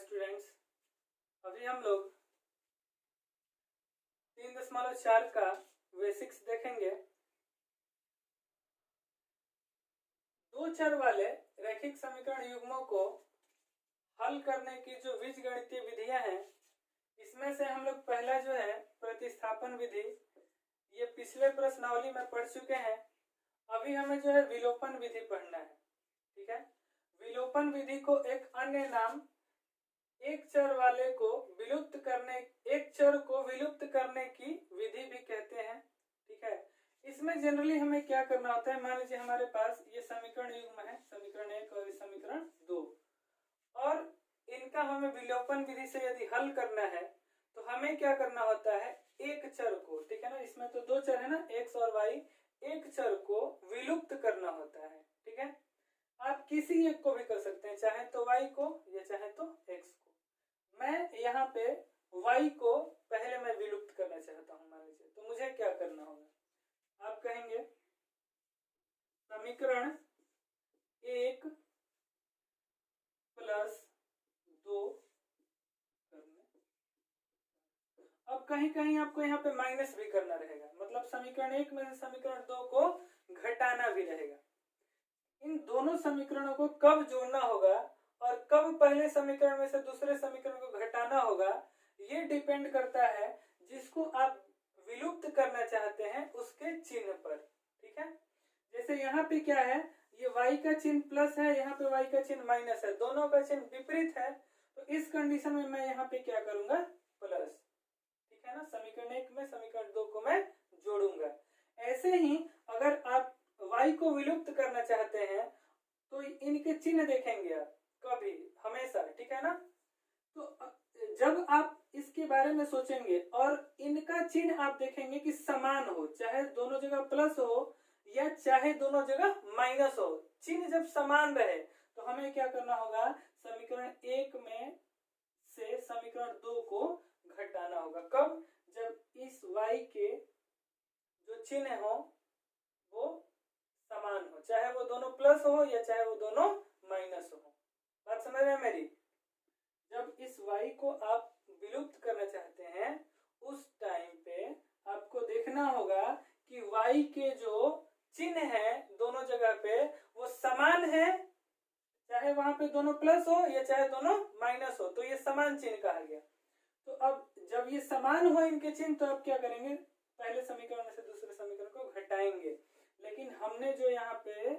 Students, अभी हम लोग 3.4 का बेसिक्स देखेंगे। दो चर वाले रैखिक समीकरण युग्मों को हल करने की जो बीजगणितीय विधियां हैं, इसमें से हम लोग पहला जो है प्रतिस्थापन विधि, ये पिछले प्रश्नावली में पढ़ चुके हैं। अभी हमें जो है विलोपन विधि पढ़ना है। ठीक है, विलोपन विधि को एक अन्य नाम एक चर वाले को विलुप्त करने, एक चर को विलुप्त करने की विधि भी कहते हैं। ठीक है, इसमें जनरली हमें क्या करना होता है, मान लीजिए हमारे पास ये समीकरण युग्म है, समीकरण 1 और समीकरण 2, और इनका हमें विलोपन विधि से यदि हल करना है तो हमें क्या करना होता है, एक चर को, ठीक है ना, इसमें तो दो चर है ना, x और y, एक चर को विलुप्त करना होता है। ठीक है, आप किसी एक को भी कर सकते हैं, चाहे तो y को या चाहे तो x को। मैं यहाँ पे y को पहले मैं विलुप्त करना चाहता हूँ, मान लीजिए, तो मुझे क्या करना होगा, आप कहेंगे समीकरण 1 प्लस 2 करने। अब कहीं कहीं आपको यहाँ पे माइनस भी करना रहेगा, मतलब समीकरण 1 में से समीकरण 2 को घटाना भी रहेगा। इन दोनों समीकरणों को कब जोड़ना होगा और कब पहले समीकरण में से दूसरे समीकरण को घटाना होगा, ये डिपेंड करता है जिसको आप विलुप्त करना चाहते हैं उसके चिन्ह पर। ठीक है, जैसे यहाँ पे क्या है, ये y का चिन्ह प्लस है, यहाँ पे y का चिन्ह माइनस है, दोनों का चिन्ह विपरीत है, तो इस कंडीशन में मैं यहाँ पे क्या करूंगा, प्लस। ठीक है ना, समीकरण 1 में समीकरण 2 को मैं जोड़ूंगा। ऐसे ही अगर आप y को विलुप्त करना चाहते हैं तो इनके चिन्ह देखेंगे आप कभी, हमेशा। ठीक है ना, तो जब आप इसके बारे में सोचेंगे और इनका चिन्ह आप देखेंगे कि समान हो, चाहे दोनों जगह प्लस हो या चाहे दोनों जगह माइनस हो, चिन्ह जब समान रहे तो हमें क्या करना होगा, समीकरण 1 में से समीकरण 2 को घटाना होगा। कब, जब इस y के जो चिन्ह हो वो समान हो, चाहे वो दोनों प्लस हो या चाहे वो दोनों माइनस हो। बात समझ रहे हैं मेरी? जब इस y को आप विलुप्त करना चाहते हैं उस टाइम पे आपको देखना होगा कि y के जो चिन्ह है दोनों जगह पे वो समान है, चाहे वहां पे दोनों प्लस हो या चाहे दोनों माइनस हो, तो ये समान चिन्ह कहा गया। तो अब जब ये समान हो इनके चिन्ह, तो आप क्या करेंगे, पहले समीकरण में से दूसरे समीकरण को घटाएंगे। लेकिन हमने जो यहाँ पे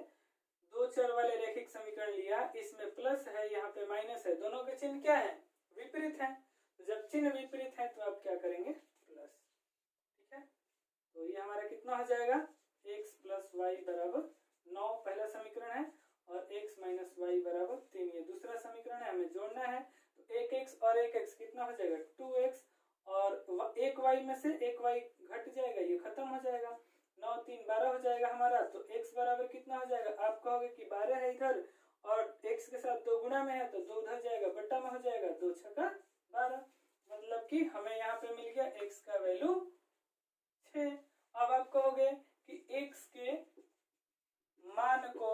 दो चर वाले रैखिक समीकरण लिया, इसमें प्लस है, यहाँ पे माइनस है, दोनों के चिन्ह क्या है, विपरीत है। तो जब चिन्ह विपरीत है तो आप क्या करेंगे, प्लस। ठीक है, तो ये हमारा कितना हो जाएगा, x प्लस वाई बराबर 9 पहला समीकरण है, और x माइनस वाई बराबर 3 ये दूसरा समीकरण है, हमें जोड़ना है। तो एक x और एक x कितना हो जाएगा, 2x, और एक y में से एक y घट जाएगा, ये खत्म हो जाएगा, 9 3 12 हो जाएगा हमारा। तो x बराबर कितना हो जाएगा, आप कहोगे कि 12 है इधर और x के साथ 2 गुना में है तो 2 उधर जाएगा, बट्टा में हो जाएगा, 2 छक्का 12, मतलब कि हमें यहाँ पे मिल गया x का वैल्यू 6। अब आप कहोगे कि x के मान को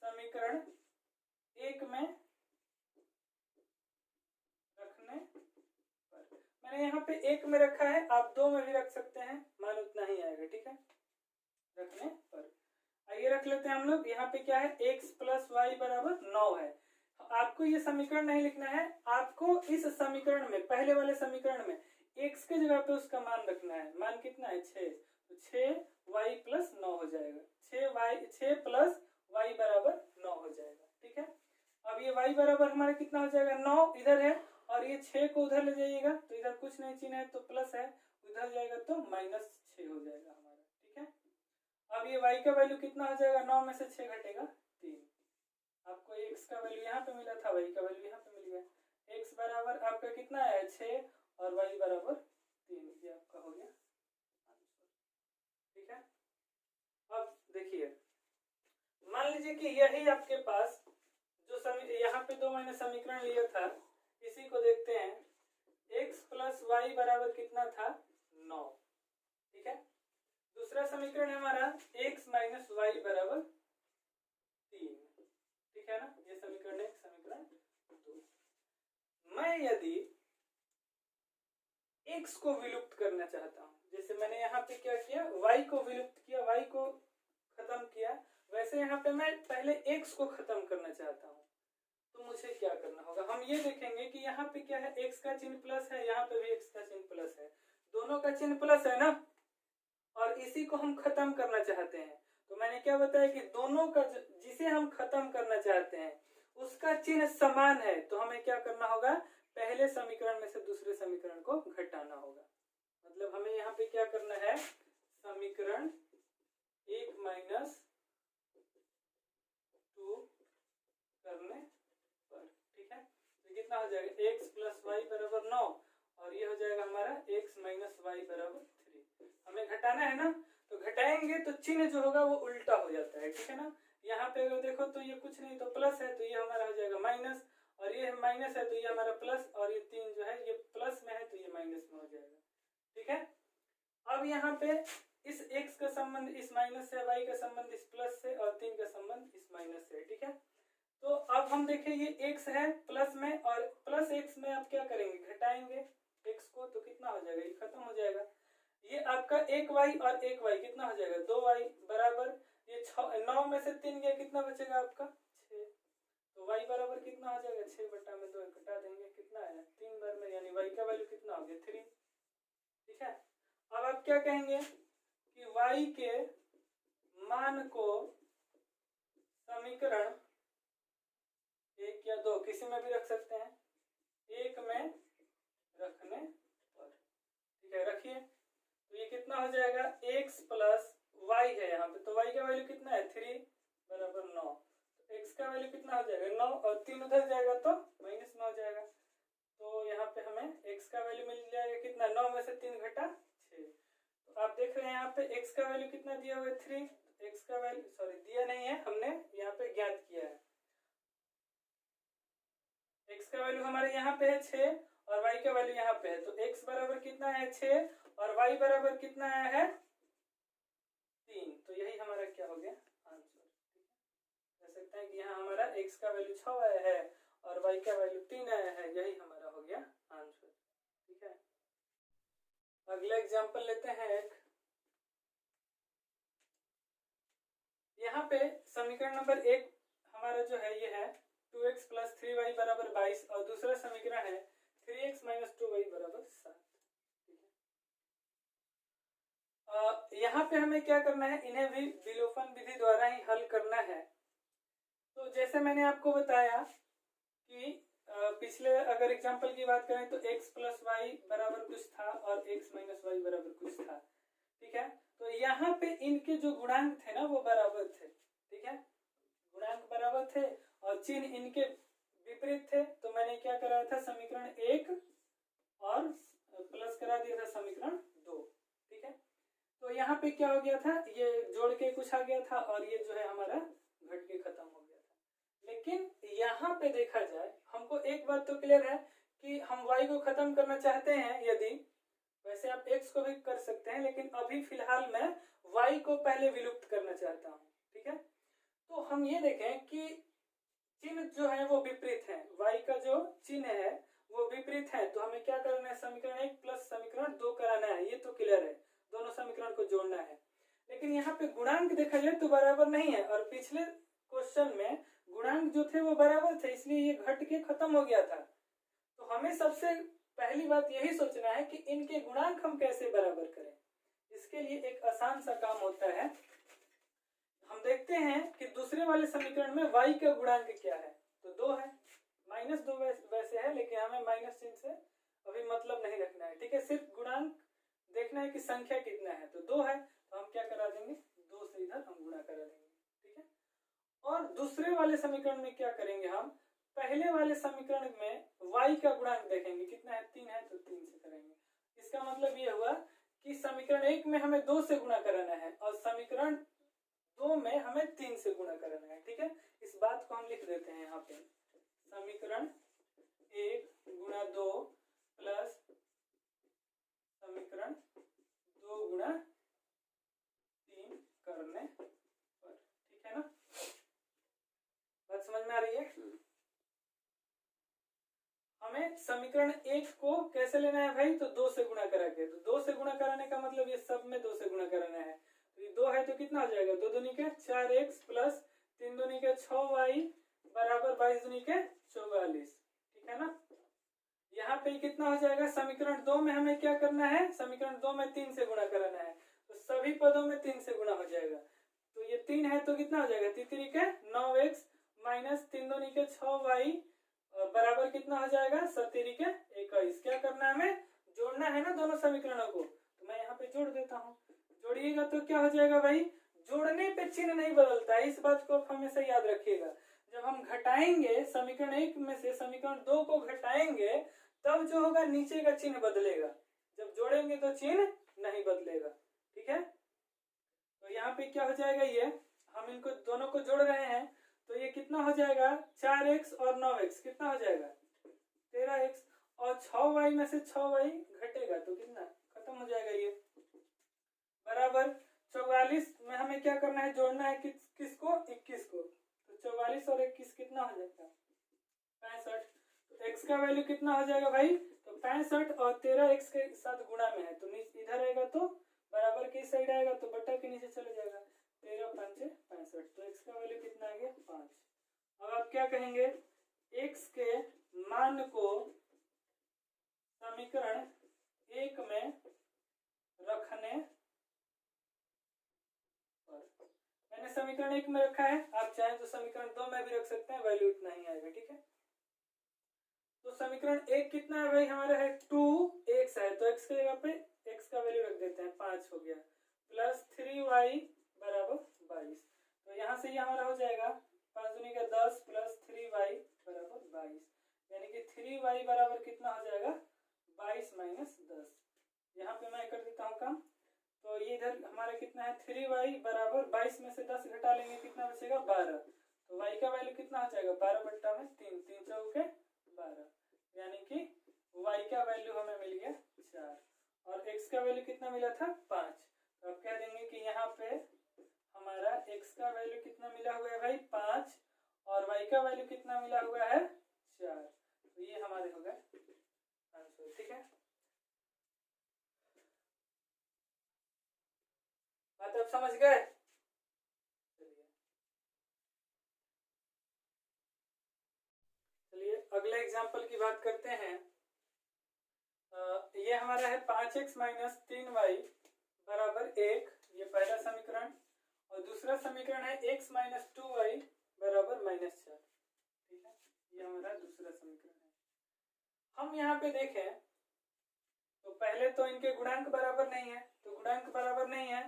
समीकरण 1 में रखने पर, मैंने यहाँ पे 1 में रखा है, आप 2 में भी रख सकते हैं, मान उतना ही आएगा। ठीक है, रखने पर आइए रख लेते हैं हम लोग। यहाँ पे क्या है, x प्लस वाई बराबर 9 है। आपको ये समीकरण नहीं लिखना है, आपको इस समीकरण में, पहले वाले समीकरण में x के जगह पे उसका मान रखना है। मान कितना है, 6, तो 6y प्लस 9 हो जाएगा, 6 प्लस y बराबर 9 हो जाएगा। ठीक है, अब ये y बराबर हमारा कितना हो जाएगा, 9 इधर है, और ये 6 को उधर ले जाइएगा तो इधर कुछ नहीं चिन्ह है तो प्लस है, उधर जाएगा तो माइनस 6 हो जाएगा हमारा। ठीक है, अब ये y का वैल्यू कितना हो जाएगा, 9 में से 6 घटेगा 3। आपको x का वैल्यू यहाँ पे मिला था, y का वैल्यू यहाँ पे मिल गया। x बराबर आपका कितना है, 6, और y बराबर 3, ये आपका हो गया आंसर। ठीक है, अब देखिए, मान लीजिए कि यही आपके पास जो यहाँ पे 2 मैंने समीकरण लिया था, इसी को देखते हैं, x प्लस वाई बराबर कितना था, 9। ठीक है, दूसरा समीकरण है हमारा x माइनस वाई बराबर 3। ठीक है ना, ये समीकरण 1 समीकरण 2। मैं यदि x को विलुप्त करना चाहता हूं, जैसे मैंने यहाँ पे क्या किया, y को विलुप्त किया, y को खत्म किया, वैसे यहाँ पे मैं पहले x को खत्म करना चाहता हूँ, तो मुझे क्या करना होगा। हम ये देखेंगे कि यहाँ पे क्या है, x का चिन्ह प्लस है, यहाँ पे भी x का चिन्ह प्लस है, दोनों का चिन्ह प्लस है ना, और इसी को हम खत्म करना चाहते हैं। तो मैंने क्या बताया कि दोनों का जिसे हम खत्म करना चाहते हैं उसका चिन्ह समान है, तो हमें क्या करना होगा, पहले समीकरण में से दूसरे समीकरण को घटाना होगा। मतलब हमें यहाँ पे क्या करना है, समीकरण 1 माइनस 2 करने पर, ठीक है। तो कितना हो जाएगा, x प्लस वाई बराबर 9, और ये हो जाएगा हमारा x माइनस वाई बराबर 3। हमें घटाना है ना, तो घटाएंगे तो चिन्ह जो होगा वो उल्टा हो जाता है, ठीक है ना। यहाँ पे अगर देखो तो ये कुछ नहीं तो प्लस है, तो ये हमारा हो जाएगा माइनस, और ये माइनस है तो ये हमारा प्लस, और ये 3 जो है ये प्लस में है तो ये माइनस में हो जाएगा, ठीक है। अब यहाँ पे इस x का संबंध इस माइनस से, y का संबंध इस प्लस से, और 3 का संबंध इस माइनस से, ठीक है। तो अब हम देखें ये x है प्लस में, और प्लस x में आप क्या करेंगे, घटाएंगे x को, तो कितना हो जाएगा, ये खत्म हो जाएगा। ये आपका 1y और 1y कितना हो जाएगा, 2y बराबर, ये 9 में से 3 गया, कितना बचेगा आपका 6, तो y बराबर कितना हो जाएगा, 6/2 घटा देंगे, कितना आया 3 बार में, यानी y का वैल्यू कितना हो गया 3, ठीक है। अब आप क्या कहेंगे कि y के मान को समीकरण 1 या 2 किसी में भी रख सकते हैं, 1 में रखने पर, ठीक है, रखिए। तो ये कितना हो जाएगा, x प्लस y है यहाँ पे, तो y का वैल्यू कितना है 3 बराबर 9, तो x का वैल्यू कितना हो जाएगा 9, और 3 उधर जाएगा तो माइनस में हो जाएगा, तो यहाँ पे हमें x का वैल्यू मिल जाएगा कितना, 9 में से 3 घटा 6। तो आप देख रहे हैं यहाँ पे x का वैल्यू कितना दिया हुआ है 3, x का वैल्यू सॉरी दिया नहीं है, हमने यहाँ पे ज्ञात किया है, x का वैल्यू हमारे यहाँ पे है 6 और y का वैल्यू यहाँ पे है, तो x बराबर कितना है 6 और y बराबर कितना आया है 3, तो यही हमारा क्या हो गया आंसर, ठीक है। कह सकते हैं कि यहाँ हमारा x का वैल्यू 6 आया है और y का वैल्यू 3 आया है, यही हमारा हो गया आंसर, ठीक है। अगला एग्जांपल लेते हैं एक, यहाँ पे समीकरण नंबर 1 हमारा जो है ये है 2x प्लस 3y बराबर 22, और दूसरा समीकरण है 3x माइनस 2y बराबर 7, ठीक है। यहाँ पे हमें क्या करना है, इन्हें भी विलोपन विधि द्वारा ही हल करना है। तो जैसे मैंने आपको बताया कि पिछले अगर एग्जांपल की बात करें तो x प्लस वाई बराबर कुछ था और x माइनस वाई बराबर कुछ था, ठीक है। तो यहाँ पे इनके जो गुणांक थे ना वो बराबर थे, ठीक है, गुणांक बराबर थे और चिन्ह इनके विपरीत थे, तो मैंने क्या कराया था, समीकरण 1 और प्लस करा दिया था समीकरण 2, ठीक है। तो यहाँ पे क्या हो गया था, ये जोड़ के कुछ आ गया था और ये जो है हमारा घट के खत्म हो गया था। लेकिन यहाँ पे देखा जाए, हमको एक बात तो क्लियर है कि हम y को खत्म करना चाहते हैं, यदि वैसे आप x को भी कर सकते हैं, लेकिन अभी फिलहाल मैं y को पहले विलुप्त करना चाहता हूँ, ठीक है। तो हम ये देखें कि चिन्ह जो है वो विपरीत है, y का जो चिन्ह है वो विपरीत है, तो हमें क्या करना है, समीकरण 1 प्लस समीकरण 2 कराना है, ये तो क्लियर है, दोनों समीकरण को जोड़ना है। लेकिन यहाँ पे गुणांक देखा जाए तो बराबर नहीं है, और पिछले क्वेश्चन में गुणांक जो थे वो बराबर थे, इसलिए ये घट के खत्म हो गया था। तो हमें सबसे पहली बात यही सोचना है कि इनके गुणांक हम कैसे बराबर करें। इसके लिए एक आसान सा काम होता है, हम देखते हैं कि दूसरे वाले समीकरण में y का गुणांक क्या है, तो 2 है, -2 वैसे है, लेकिन हमें माइनस चिन्ह से अभी मतलब नहीं रखना है, ठीक है, सिर्फ गुणांक देखना है कि संख्या कितना है, तो 2 है, तो हम क्या करा देंगे, 2 से इधर हम गुणा करा देंगे, ठीक है। और दूसरे वाले समीकरण में क्या करेंगे, हम पहले वाले समीकरण में y का गुणांक देखेंगे कितना है, 3 है, तो 3 से करेंगे। इसका मतलब ये हुआ कि समीकरण 1 में हमें 2 से गुणा कराना है और समीकरण 2 में हमें 3 से गुणा कराना है, ठीक है। इस बात को हम लिख देते हैं यहाँ पे, समीकरण 1 गुणा 2 प्लस समीकरण 2 गुणा 3 करने पर, ठीक है ना, बात समझ में आ रही है। हमें हमें समीकरण 1 को कैसे लेना है भाई, तो 2 से गुणा करा के। तो 2 से गुणा कराने का मतलब ये सब में 2 से गुणा कराना है। तो ये 2 है तो कितना हो जाएगा, 2 दूनी के 4x प्लस 3 दूनी के 6y बराबर 22 दूनी के 44। ठीक है ना। यहाँ पे कितना हो जाएगा, समीकरण 2 में हमें क्या करना है, समीकरण 2 में 3 से गुणा कराना है। तो सभी पदों में 3 से गुणा हो जाएगा। तो ये 3 है तो कितना हो जाएगा, 3 के 9x माइनस 3 दूनी के 6y बराबर कितना हो जाएगा, 17 के 21। क्या करना है, हमें जोड़ना है ना दोनों समीकरणों को। तो मैं यहाँ पे जोड़ देता हूँ। जोड़िएगा तो क्या हो जाएगा भाई, जोड़ने पे चिन्ह नहीं बदलता है, इस बात को आप हमेशा याद रखिएगा। जब हम घटाएंगे समीकरण 1 में से समीकरण 2 को घटाएंगे तब जो होगा नीचे का चिन्ह बदलेगा, जब जोड़ेंगे तो चिन्ह नहीं बदलेगा। ठीक है। तो यहाँ पे क्या हो जाएगा, ये हम इनको दोनों को जोड़ रहे हैं तो ये कितना हो जाएगा, 4x और 9x कितना हो जाएगा, 13x और 6y में से 6y घटेगा तो कितना खत्म हो जाएगा। ये बराबर 44 में हमें क्या करना है, जोड़ना है किसको, 21 को। तो 44 और 21 कितना हो जाएगा, 65। तो x का वैल्यू कितना हो जाएगा भाई, तो 65 और 13x के साथ गुणा में है तो इधर आएगा तो बराबर की साइड आएगा तो बट्टा के नीचे चले जाएगा, 13 5 65। तो x का वैल्यू कितना आ गया, 5। अब आप क्या कहेंगे, x के मान को समीकरण 1 में रखने पर, मैंने समीकरण 1 में रखा है, आप चाहें तो समीकरण 2 में भी रख सकते हैं, वैल्यू इतना ही आएगा। ठीक है। तो समीकरण 1 कितना है भाई, हमारा है 2x है तो x की जगह पे x का वैल्यू रख देते हैं, 5 हो गया, प्लस 3y बराबर 22। तो यहाँ से ये हमारा हो जाएगा 5 दूनी का 10 प्लस 3y बराबर 22, यानी कि 3y बराबर कितना हो जाएगा, 22 माइनस 10। यहाँ पे मैं कर देता हूँ काम। तो ये इधर हमारा कितना है, 3y बराबर 22 में से 10 घटा लेंगे कितना बचेगा, 12। तो y का वैल्यू कितना हो जाएगा, 12 बट्टा में 3, 3 चौके 12, यानी कि y का वैल्यू हमें मिल गया 4 और x का वैल्यू कितना मिला था, 5। तो अब कह देंगे कि यहाँ पे हमारा x का वैल्यू कितना मिला हुआ है भाई, 5 और y का वैल्यू कितना मिला हुआ है, 4। तो ये हमारे हो गए आंसर। ठीक है, बात आप समझ गए। चलिए अगले एग्जांपल की बात करते हैं। ये हमारा है 5x माइनस 3y बराबर 1, ये पहला समीकरण। और दूसरा समीकरण है x माइनस 2y बराबर -4। ठीक है, ये हमारा दूसरा समीकरण है। हम यहाँ पे देखें तो पहले तो इनके गुणांक बराबर नहीं है, तो गुणांक बराबर नहीं है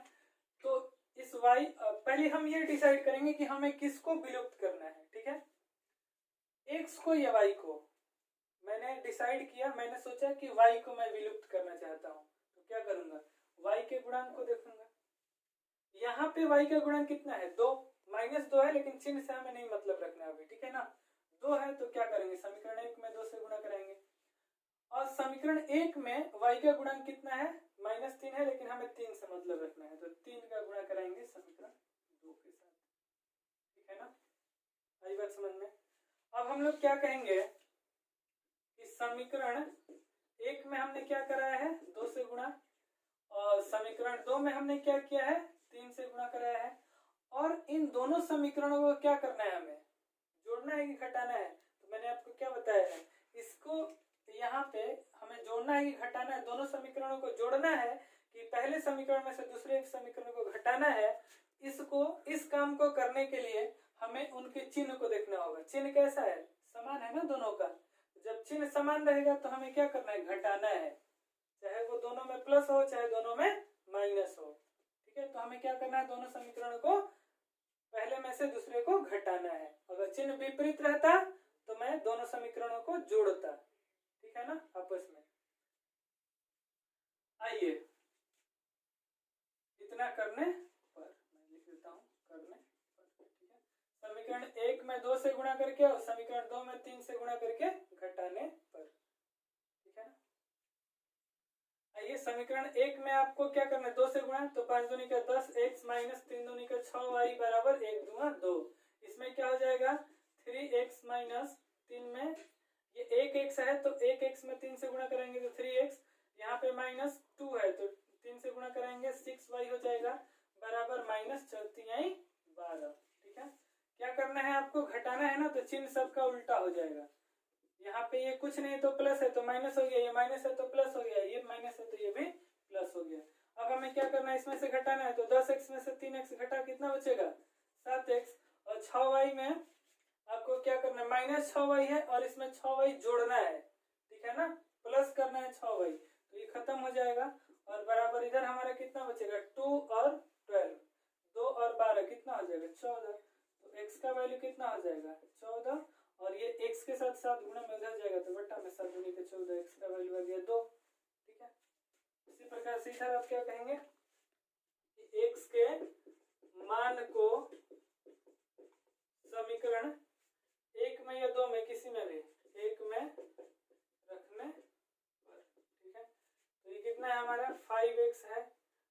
तो इस y पहले हम ये डिसाइड करेंगे कि हमें किसको विलुप्त करना है। ठीक है, x को या y को। मैंने डिसाइड किया, मैंने सोचा कि y को मैं विलुप्त करना चाहता हूँ तो क्या करूंगा, y के गुणांक को देखूंगा। यहाँ पे y का गुणांक कितना है, 2 -2 है, लेकिन चिन्ह से हमें नहीं मतलब रखना अभी। ठीक है ना, 2 है तो क्या करेंगे, समीकरण 1 में 2 से गुणा कराएंगे। और समीकरण 1 में y का गुणांक कितना है, -3 है, लेकिन हमें 3 से मतलब रखना है तो 3 का गुणा कराएंगे समीकरण 2 के साथ। ठीक है ना, आई बात समझ में। अब हम लोग क्या कहेंगे, इस समीकरण 1 में हमने क्या कराया है, 2 से गुणा, और समीकरण 2 में हमने क्या किया है, 3 से गुणा कराया है। और इन दोनों समीकरणों को क्या करना है, हमें जोड़ना है कि घटाना है। तो मैंने आपको क्या बताया है, इसको यहाँ पे हमें जोड़ना है कि घटाना है, दोनों समीकरणों को जोड़ना है कि पहले समीकरण में से दूसरे समीकरण को घटाना है। इसको, इस काम को करने के लिए हमें उनके चिन्ह को देखना होगा। चिन्ह कैसा है, समान है ना दोनों का। जब चिन्ह समान रहेगा तो हमें क्या करना है, घटाना है, चाहे वो दोनों में प्लस हो चाहे दोनों में माइनस हो। ठीक है, तो हमें क्या करना है, दोनों समीकरणों को पहले में से दूसरे को घटाना है। अगर चिन्ह विपरीत रहता तो मैं दोनों समीकरणों को जोड़ता। ठीक है ना, आपस में। आइए, इतना करने पर मैं लिख देता हूं, करने पर। ठीक है, समीकरण 1 में 2 से गुणा करके और समीकरण 2 में 3 से गुणा करके घटाने पर। ठीक है ना, आइए समीकरण 1 में आपको क्या करना है, 2 से गुणा, तो 5 दूनी का 10 x माइनस 3 दूनी का 6y बराबर 1 दूना 2। इसमें क्या हो जाएगा, 3x माइनस 3 में ये 1x है तो 1x में 3 से गुणा करेंगे तो 3x, यहाँ पे -2 है तो 3 से गुणा करेंगे 6y हो जाएगा बराबर -4×3=12। ठीक है, क्या करना है आपको, घटाना है ना, तो चिन्ह सबका उल्टा हो जाएगा। यहाँ पे ये कुछ नहीं तो प्लस है तो माइनस हो गया, ये माइनस है तो प्लस हो गया, ये माइनस है तो ये भी प्लस हो गया। अब हमें क्या करना है, इसमें से घटाना है, तो 10x में से 3x घटा कितना बचेगा 7x, और 6y में आपको क्या करना है, -6y है और इसमें 6y जोड़ना है। ठीक है ना, प्लस करना है 6y, तो ये खत्म हो जाएगा और बराबर इधर हमारा कितना बचेगा 2 और 12, 2 और 12 कितना हो जाएगा 14। तो x का वैल्यू कितना हो जाएगा 14, और ये x के साथ 7 गुणा में उधर जाएगा तो बट्टा में 7 गुणे के 14, x का वैल्यू आ गया 2। ठीक है, इसी प्रकार से इधर आप क्या कहेंगे, x के मान को समीकरण 1 में या 2 में, किसी में भी 1 में रखने पर। ठीक है, तो ये कितना है हमारा 5x है,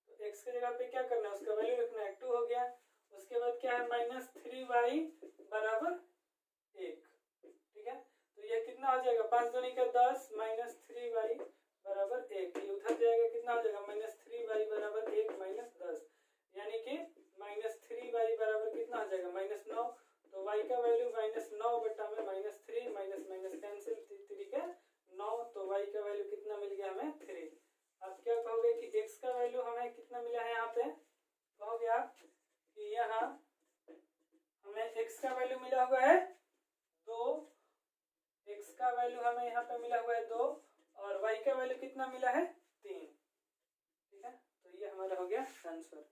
तो x के जगह पे क्या करना है, उसका वैल्यू रखना है 2 हो गया। उसके बाद क्या है -3y बराबर 1। ठीक है, तो ये कितना हो जाएगा 5 दूनी का 10 -3y बराबर 1, ये उधर जाएगा कितना हो जाएगा -3y बराबर 1 -10, यानी कि -3y बराबर कितना हो जाएगा -9। तो y का वैल्यू -9 बटा में -3, माइनस माइनस कैंसिल, 3 के 9, तो y का वैल्यू कितना मिल गया हमें 3। आप क्या कहोगे कि x का वैल्यू हमें कितना मिला है, यहाँ पे कहोगे आप कि यहाँ हमें x का वैल्यू मिला हुआ है 2, x का वैल्यू हमें यहाँ पे मिला हुआ है 2 और y का वैल्यू कितना मिला है 3। ठीक है, तो ये हमारा हो गया आंसर।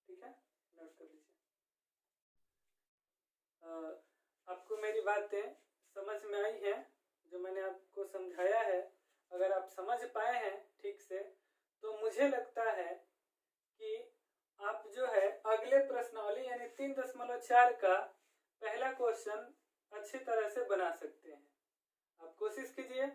ठीक है, नोट कर लीजिए। आपको मेरी बातें समझ में आई है, जो मैंने आपको समझाया है, अगर आप समझ पाए हैं ठीक से, तो मुझे लगता है कि आप जो है अगले प्रश्नावली यानी 3.4 का पहला क्वेश्चन अच्छी तरह से बना सकते हैं। आप कोशिश कीजिए।